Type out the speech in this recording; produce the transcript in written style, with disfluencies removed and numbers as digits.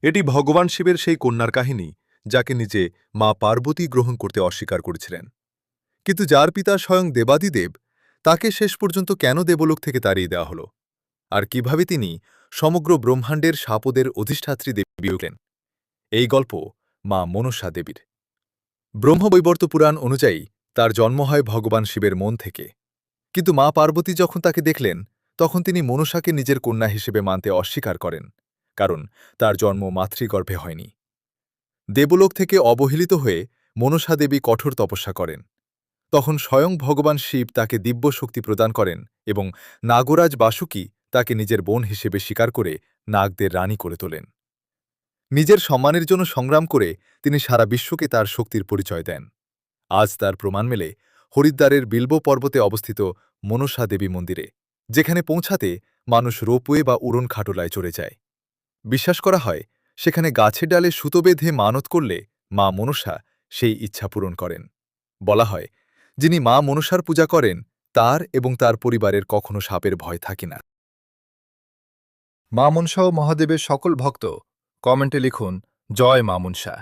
এটি ভগবান শিবের সেই কন্যার কাহিনী যাকে নিজে মা পার্বতী গ্রহণ করতে অস্বীকার করেছিলেন। কিন্তু যার পিতা স্বয়ং দেবাদিদেব, তাকে শেষ পর্যন্ত কেন দেবলোক থেকে তাড়িয়ে দেওয়া হল, আর কিভাবে তিনি সমগ্র ব্রহ্মাণ্ডের শাপদের অধিষ্ঠাত্রী দেবী হলেন, এই গল্প মা মনসা দেবীর। ব্রহ্মবৈবর্ত পুরাণ অনুযায়ী তার জন্ম হয় ভগবান শিবের মন থেকে। কিন্তু মা পার্বতী যখন তাকে দেখলেন, তখন তিনি মনসাকে নিজের কন্যা হিসেবে মানতে অস্বীকার করেন, কারণ তার জন্ম মাতৃগর্ভে হয়নি। দেবলোক থেকে অবহেলিত হয়ে মনসা দেবী কঠোর তপস্যা করেন। তখন স্বয়ং ভগবান শিব তাকে দিব্য শক্তি প্রদান করেন এবং নাগরাজ বাসুকী তাকে নিজের বোন হিসেবে স্বীকার করে নাগদের রানী করে তোলেন। নিজের সম্মানের জন্য সংগ্রাম করে তিনি সারা বিশ্বকে তার শক্তির পরিচয় দেন। আজ তার প্রমাণ মেলে হরিদ্বারের বিল্ব পর্বতে অবস্থিত মনসা দেবী মন্দিরে, যেখানে পৌঁছাতে মানুষ রোপওয়ে বা উড়ন খাটোলায় চড়ে যায়। বিশ্বাস করা হয়, সেখানে গাছের ডালে সুতো বেঁধে মানত করলে মা মনসা সেই ইচ্ছা পূরণ করেন। বলা হয়, যিনি মা মনসার পূজা করেন, তার এবং তার পরিবারের কখনো সাপের ভয় থাকে না। মা মনসা ও মহাদেবের সকল ভক্ত কমেন্টে লিখুন, জয় মা মনসা।